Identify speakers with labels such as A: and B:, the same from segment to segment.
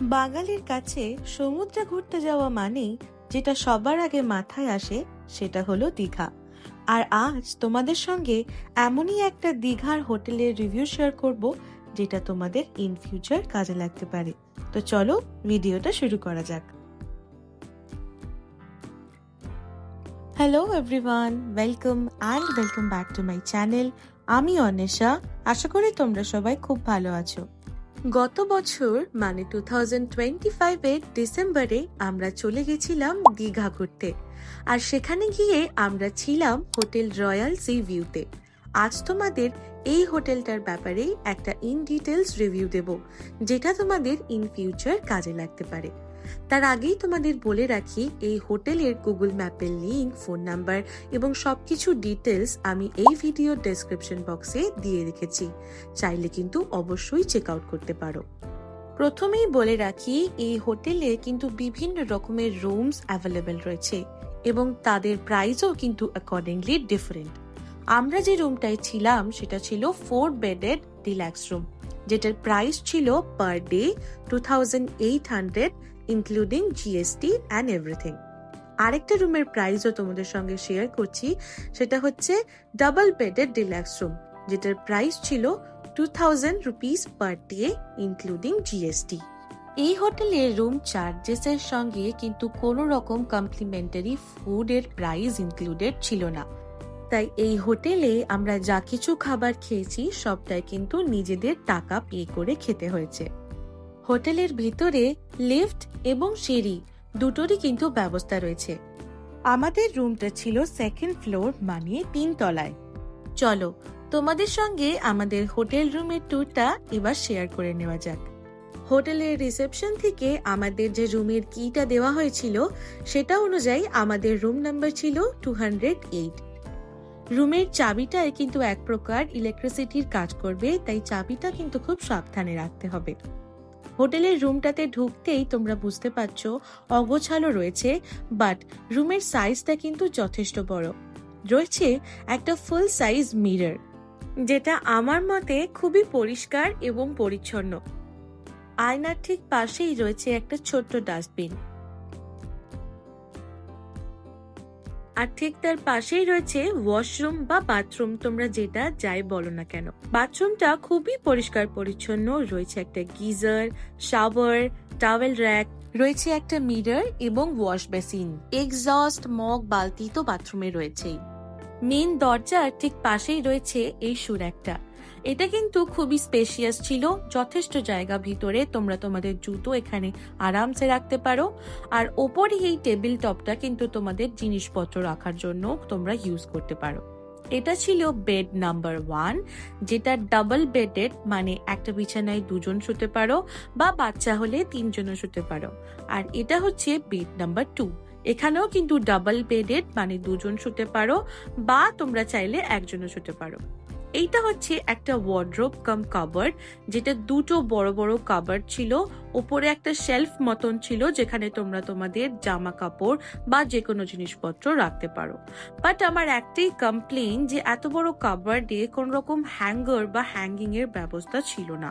A: বাঙালির কাছে সমুদ্রে ঘুরতে যাওয়া মানেই যেটা সবার আগে মাথায় আসে সেটা হলো দীঘা। আর আজ তোমাদের সঙ্গে এমনই একটা দীঘার হোটেলের রিভিউ শেয়ার করব যেটা তোমাদের ইন ফিউচার কাজে লাগতে পারে। তো চলো ভিডিওটা শুরু করা যাক। Hello everyone, welcome back to my channel. আমি অন্বেষা, আশা করি তোমরা সবাই খুব ভালো আছো। গত বছর মানে 2025-এর ডিসেম্বরে আমরা চলে গেছিলাম দীঘা ঘুরতে, আর সেখানে গিয়ে আমরা ছিলাম হোটেল রয়্যাল সি ভিউতে। আজ তোমাদের এই হোটেলটার ব্যাপারে একটা ইন ডিটেলস রিভিউ দেব, যেটা তোমাদের ইন ফিউচার কাজে লাগতে পারে। তার আগেই তোমাদের বলে রাখি, এই হোটেলের গুগল ম্যাপের লিংক, ফোন নাম্বার এবং সবকিছু ডিটেলস আমি এই ভিডিও ডেসক্রিপশন বক্সে দিয়ে রেখেছি, চাইলে কিন্তু অবশ্যই চেক আউট করতে পারো। প্রথমেই বলে রাখি, এই হোটেলে কিন্তু বিভিন্ন রকমের রুমস অ্যাভেলেবেল রয়েছে এবং তাদের প্রাইসও কিন্তু অ্যাকর্ডিংলি ডিফারেন্ট। আমরা যে রুমটায় ছিলাম সেটা ছিল 4 বেডেড ডিলাক্স রুম, যেটার প্রাইস ছিল per day 2800 including GST and everything. আরেকটা রুমের প্রাইসও তোমাদের সঙ্গে শেয়ার করছি, সেটা হচ্ছে ডাবল বেডেড ডিলাক্স রুম, যেটার প্রাইস ছিল 2000 rupees per day including GST. এই হোটেলের রুম চার্জেসের সঙ্গে কিন্তু কোনো রকম কমপ্লিমেন্টারি ফুডের প্রাইস ইনক্লুডেড ছিল না, তাই এই হোটেলে আমরা যা কিছু খাবার খেয়েছি সবটাই কিন্তু নিজেদের টাকা পে করে খেতে হয়েছে। হোটেলের ভিতরে লিফট এবং সিঁড়ি দুটোরই কিন্তু ব্যবস্থা রয়েছে। আমাদের রুমটা ছিল সেকেন্ড ফ্লোর, মানে 3 তলায়। চলো তোমাদের সঙ্গে আমাদের হোটেল রুমের ট্যুরটা এবার শেয়ার করে নেওয়া যাক। হোটেলের রিসেপশন থেকে আমাদের যে রুমের কিটা দেওয়া হয়েছিল সেটা অনুযায়ী আমাদের রুম নাম্বার ছিল 208। রুমের চাবিটায় কিন্তু এক প্রকার ইলেকট্রিসিটির কাজ করবে, তাই চাবিটা কিন্তু খুব সাবধানে রাখতে হবে। হোটেলের রুমটাতে ঢুকতেই তোমরা বুঝতে পারছো অগোছালো রয়েছে, বাট রুমের সাইজটা কিন্তু যথেষ্ট বড়। রয়েছে একটা ফুল সাইজ মিরর, যেটা আমার মতে খুবই পরিষ্কার এবং পরিচ্ছন্ন। আয়নার ঠিক পাশেই রয়েছে একটা ছোট্ট ডাস্টবিন, আর ঠিক তার পাশেই রয়েছে ওয়াশরুম বা বাথরুম, তোমরা যেটা যাই বলো না কেন। বাথরুমটা খুবই পরিষ্কার পরিচ্ছন্ন, রয়েছে একটা গিজার, শাওয়ার, টাওয়েল র্যাক, রয়েছে একটা মিরর এবং ওয়াশ বেসিন, এক্সস্ট, মগ, বালতি তো বাথরুমে রয়েছেই। মেন দরজার ঠিক পাশেই রয়েছে এই সুরাকটা। এটা কিন্তু খুবই স্পেশিয়াস ছিল, যথেষ্ট জায়গা ভিতরে, তোমরা তোমাদের জুতো এখানে আরামসে রাখতে পারো। আর ওপরে এই টেবিল টপটা কিন্তু তোমাদের জিনিসপত্র রাখার জন্য তোমরা ইউজ করতে পারো। এটা ছিল বেড নাম্বার 1, যেটা ডাবল বেডেড, মানে একটা বিছানায় 2 জন শুতে পারো, বা বাচ্চা হলে 3 জনও শুতে পারো। আর এটা হচ্ছে বেড নাম্বার 2, এখানেও কিন্তু ডাবল বেডেড, মানে 2 জন শুতে পারো, বা তোমরা চাইলে একজনও শুতে পারো। এইটা হচ্ছে একটা ওয়ার্ড্রোব কাম কাবার্ড, যেটা দুটো বড় বড় কাবার্ড ছিল, উপরে একটা শেলফ মতন ছিল যেখানে তোমরা তোমাদের জামা কাপড় বা যে কোনো জিনিসপত্র রাখতে পারো। বাট আমার একটাই কমপ্লেন, যে এত বড় কাবার্ডে কোন রকম হ্যাঙ্গার বা হ্যাঙ্গিং এর ব্যবস্থা ছিল না।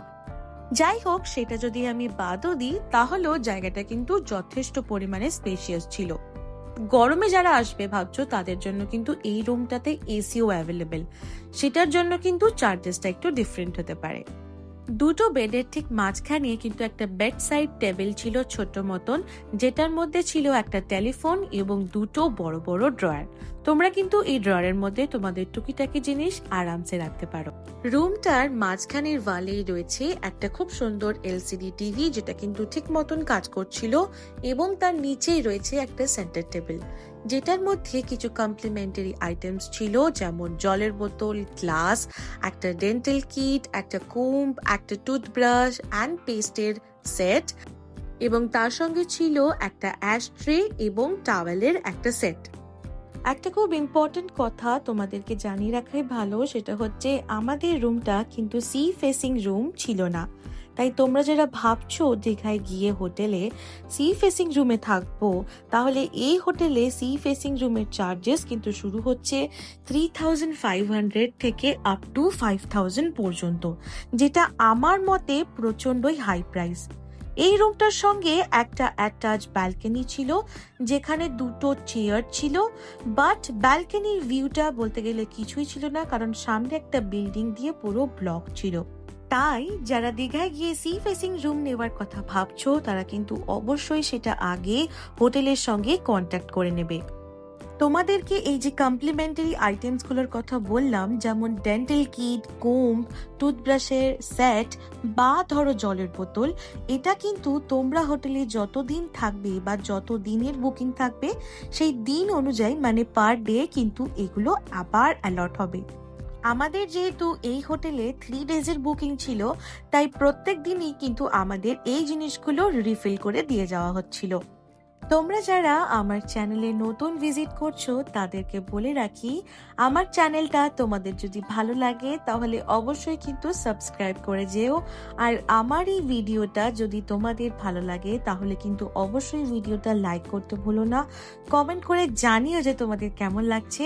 A: যাই হোক, সেটা যদি আমি বাদও দিই তাহলেও জায়গাটা কিন্তু যথেষ্ট পরিমাণে স্পেশিয়াস ছিল। গরমে যারা আসবে ভাবছো তাদের জন্য কিন্তু এই রুমটাতে এসিও অ্যাভেলেবেল, সেটার জন্য কিন্তু চার্জেসটা একটু ডিফারেন্ট হতে পারে। দুটো বেডের ঠিক মাঝখানে কিন্তু একটা বেড সাইড টেবিল ছিল ছোট মতন, যেটার মধ্যে ছিল একটা টেলিফোন এবং দুটো বড় বড় ড্রয়ার। তোমরা কিন্তু এই ড্রয়ারের মধ্যে তোমাদের টুকিটাকি জিনিস আরামসে রাখতে পারো। রুমটার মাঝখানের ওয়ালেই রয়েছে একটা খুব সুন্দর এলসিডি টিভি, যেটা কিন্তু ঠিক মতন কাজ করছিল, এবং তার নিচেই রয়েছে একটা সেন্টার টেবিল, যেটার মধ্যে কিছু কমপ্লিমেন্টারি আইটেমস ছিল, যেমন জলের বোতল, গ্লাস, একটা ডেন্টাল কিট, একটা কোম্ব, একটা টুথব্রাশ অ্যান্ড পেস্টের সেট, এবং তার সঙ্গে ছিল একটা অ্যাশ ট্রে এবং টাওয়েলের একটা সেট। একটা খুব ইম্পর্টেন্ট কথা তোমাদেরকে জানিয়ে রাখাই ভালো, সেটা হচ্ছে আমাদের রুমটা কিন্তু সি ফেসিং রুম ছিল না। তাই তোমরা যারা ভাবছো দীঘায় গিয়ে হোটেলে সি ফেসিং রুমে থাকবো, তাহলে এই হোটেলে সি ফেসিং রুমের চার্জেস কিন্তু শুরু হচ্ছে 3500 থেকে আপ টু 5000 পর্যন্ত, যেটা আমার মতে প্রচন্ডই হাই প্রাইস। এই রুমটার সঙ্গে একটা অ্যাটাচ ব্যালকনি ছিল, যেখানে দুটো চেয়ার ছিল, বাট ব্যালকনির ভিউটা বলতে গেলে কিছুই ছিল না, কারণ সামনে একটা বিল্ডিং দিয়ে পুরো ব্লক ছিল। তাই যারা দীঘায় গিয়ে সি ফেসিং রুম নেওয়ার কথা ভাবছো, তারা কিন্তু অবশ্যই সেটা আগে হোটেলের সঙ্গে কন্ট্যাক্ট করে নেবে। তোমাদেরকে এই যে কমপ্লিমেন্টারি আইটেমসগুলোর কথা বললাম, যেমন ডেন্টাল কিট, কোম্ব, টুথব্রাশের সেট বা ধরো জলের বোতল, এটা কিন্তু তোমরা হোটেলে যতদিন থাকবে বা যত দিনের বুকিং থাকবে সেই দিন অনুযায়ী মানে পার ডে কিন্তু এগুলো আবার অ্যালট হবে। আমাদের যেহেতু এই হোটেলে 3 ডেজের বুকিং ছিল, তাই প্রত্যেক দিনই কিন্তু আমাদের এই জিনিসগুলো রিফিল করে দিয়ে যাওয়া হচ্ছিল। তোমরা যারা আমার চ্যানেলে নতুন ভিজিট করছো তাদেরকে বলে রাখি, আমার চ্যানেলটা তোমাদের যদি ভালো লাগে তাহলে অবশ্যই কিন্তু সাবস্ক্রাইব করে যেও। আর আমার এই ভিডিওটা যদি তোমাদের ভালো লাগে তাহলে কিন্তু অবশ্যই ভিডিওটা লাইক করতে ভুলো না, কমেন্ট করে জানিও যে তোমাদের কেমন লাগছে,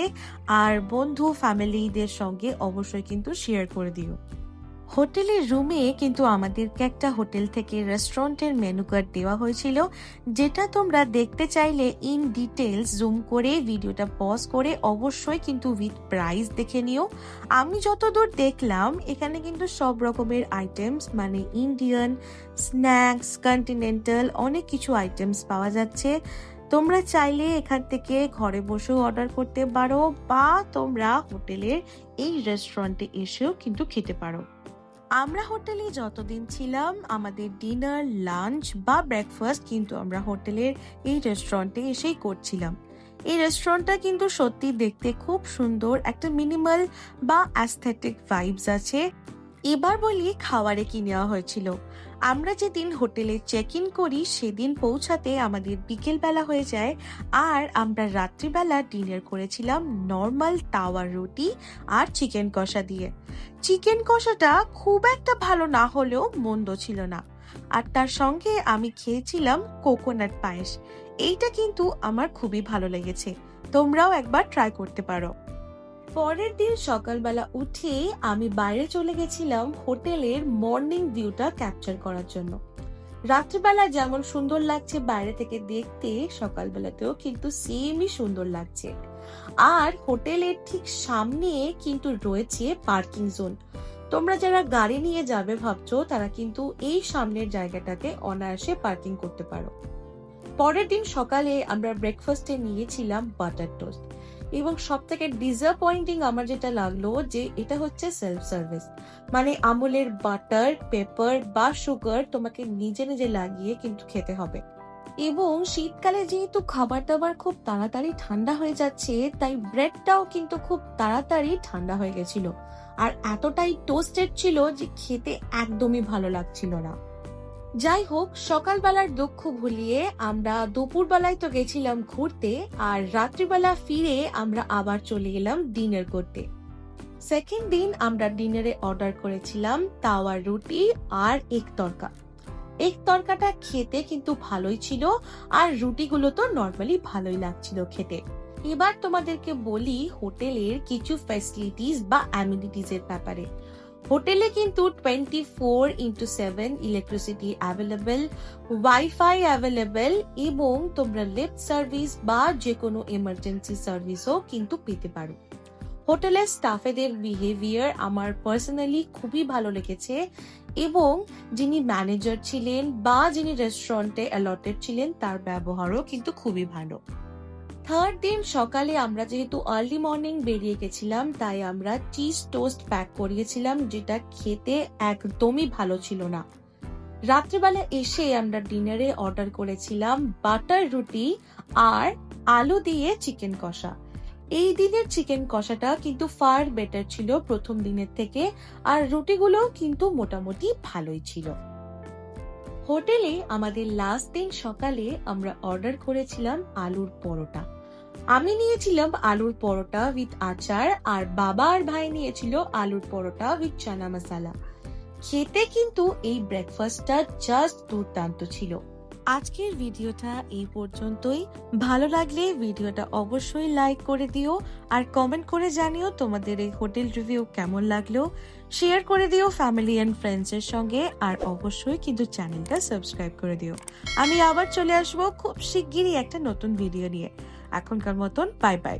A: আর বন্ধু ফ্যামিলিদের সঙ্গে অবশ্যই কিন্তু শেয়ার করে দিও। হোটেলের রুমে কিন্তু আমাদেরকে একটা হোটেল থেকে রেস্টুরেন্টের মেনু কার্ড দেওয়া হয়েছিল, যেটা তোমরা দেখতে চাইলে ইন ডিটেলস জুম করে ভিডিওটা পজ করে অবশ্যই কিন্তু উইথ প্রাইস দেখে নিও। আমি যতদূর দেখলাম এখানে কিন্তু সব রকমের আইটেমস মানে ইন্ডিয়ান, স্ন্যাক্স, কন্টিনেন্টাল অনেক কিছু আইটেমস পাওয়া যাচ্ছে। তোমরা চাইলে এখান থেকে ঘরে বসেও অর্ডার করতে পারো বা তোমরা হোটেলের এই রেস্টুরেন্টে এসেও কিন্তু খেতে পারো। আমরা হোটেলে যতদিন ছিলাম আমাদের ডিনার, লাঞ্চ বা ব্রেকফাস্ট কিন্তু আমরা হোটেলের এই রেস্টুরেন্টে এসেই করছিলাম। এই রেস্টুরেন্টটা কিন্তু সত্যি দেখতে খুব সুন্দর, একটা মিনিমাল বা অ্যাস্থেটিক ভাইবস আছে। এবার বলি খাবারে কি নেওয়া হয়েছিল। আমরা যেদিন হোটেলে চেক ইন করি সেদিন পৌঁছাতে আমাদের বিকেল বেলা হয়ে যায়, আর আমরা রাত্রিবেলা ডিনার করেছিলাম নর্মাল তাওয়ার রুটি আর চিকেন কষা দিয়ে। চিকেন কষাটা খুব একটা ভালো না হলেও মন্দ ছিল না, আর তার সঙ্গে আমি খেয়েছিলাম কোকোনাট পায়েস। এইটা কিন্তু আমার খুবই ভালো লেগেছে, তোমরাও একবার ট্রাই করতে পারো। পরের দিন সকালবেলা উঠে আমি বাইরে চলে গেছিলাম হোটেলের মর্নিং ভিউটা ক্যাপচার করার জন্য। রাত্রিবেলা যেমন সুন্দর লাগছে বাইরে থেকে দেখতে, সকালবেলাতেও কিন্তু সেমই সুন্দর লাগছে। আর হোটেলের ঠিক সামনে কিন্তু রয়েছে পার্কিং জোন। তোমরা যারা গাড়ি নিয়ে যাবে ভাবছো তারা কিন্তু এই সামনের জায়গাটাতে অনায়াসে পার্কিং করতে পারো। পরের দিন সকালে আমরা ব্রেকফাস্টে নিয়েছিলাম বাটার টোস্ট, এবং সব থেকে ডিসঅ্যাপয়েন্টিং আমার যেটা লাগলো যে এটা হচ্ছে সেলফ সার্ভিস, মানে আমুলের বাটার, পেপার বা সুগার তোমাকে নিজে নিজে লাগিয়ে কিন্তু খেতে হবে। এবং শীতকালে যেহেতু খাবার দাবার খুব তাড়াতাড়ি ঠান্ডা হয়ে যাচ্ছে, তাই ব্রেডটাও কিন্তু খুব তাড়াতাড়ি ঠান্ডা হয়ে গেছিল, আর এতটাই টোস্টেড ছিল যে খেতে একদমই ভালো লাগছিল না। যাই হোক, সকালবেলার দুঃখ ভুলিয়ে আমরা দুপুরবেলায় তো গেছিলাম ঘুরতে, আর রাত্রিবেলা ফিরে আমরা আবার চলে গেলাম ডিনার করতে। সেকেন্ড দিন আমরা ডিনারে অর্ডার করেছিলাম তাওয়ার রুটি আর এগ তড়কা। এগ তড়কাটা খেতে কিন্তু ভালোই ছিল, আর রুটিগুলো তো নর্মালি ভালোই লাগছিল খেতে। এবার তোমাদেরকে বলি হোটেলের কিছু ফ্যাসিলিটিস বা অ্যামিনিটিস এর ব্যাপারে। হোটেলে কিন্তু 24/7 ইলেকট্রিসিটি অ্যাভেলেবেল, ওয়াইফাই অ্যাভেলেবেল, এবং তোমরা লিফট সার্ভিস বা যে কোনো এমার্জেন্সি সার্ভিসও কিন্তু পেতে পারো। হোটেলের স্টাফেদের বিহেভিয়ার আমার পার্সোনালি খুবই ভালো লেগেছে, এবং যিনি ম্যানেজার ছিলেন বা যিনি রেস্টুরেন্টে অ্যালটেড ছিলেন তার ব্যবহারও কিন্তু খুবই ভালো। থার্ড দিন সকালে আমরা যেহেতু আর্লি মর্নিং বেরিয়ে গেছিলাম, তাই আমরা চিজ টোস্ট প্যাক করিয়েছিলাম, যেটা খেতে একদমই ভালো ছিল না। রাত্রিবেলা এসে আমরা ডিনারে অর্ডার করেছিলাম বাটার রুটি আর আলু দিয়ে চিকেন কষা। এই দিনের চিকেন কষাটা কিন্তু ফার বেটার ছিল প্রথম দিনের থেকে, আর রুটিগুলো কিন্তু মোটামুটি ভালোই ছিল। হোটেলে আমাদের লাস্ট দিন সকালে আমরা অর্ডার করেছিলাম আলুর পরোটা। আমি নিয়েছিলাম আলুর পরোটা উইথ আচার, আর বাবা আর ভাই নিয়েছিল আলুর পরোটা উইথ চানা মশলা। খেতে কিন্তু এই ব্রেকফাস্টটা জাস্ট দুর্দান্ত ছিল। আজকের ভিডিওটা এই পর্যন্তই। ভালো লাগলে ভিডিওটা অবশ্যই লাইক করে দিও, আর কমেন্ট করে জানিও তোমাদের এই হোটেল রিভিউ কেমন লাগলো। শেয়ার করে দিও ফ্যামিলি অ্যান্ড ফ্রেন্ডস এর সঙ্গে, আর অবশ্যই কিন্তু চ্যানেলটা সাবস্ক্রাইব করে দিও। আমি আবার চলে আসবো খুব শিগগিরই একটা নতুন ভিডিও নিয়ে। এখনকার মতন বাই বাই।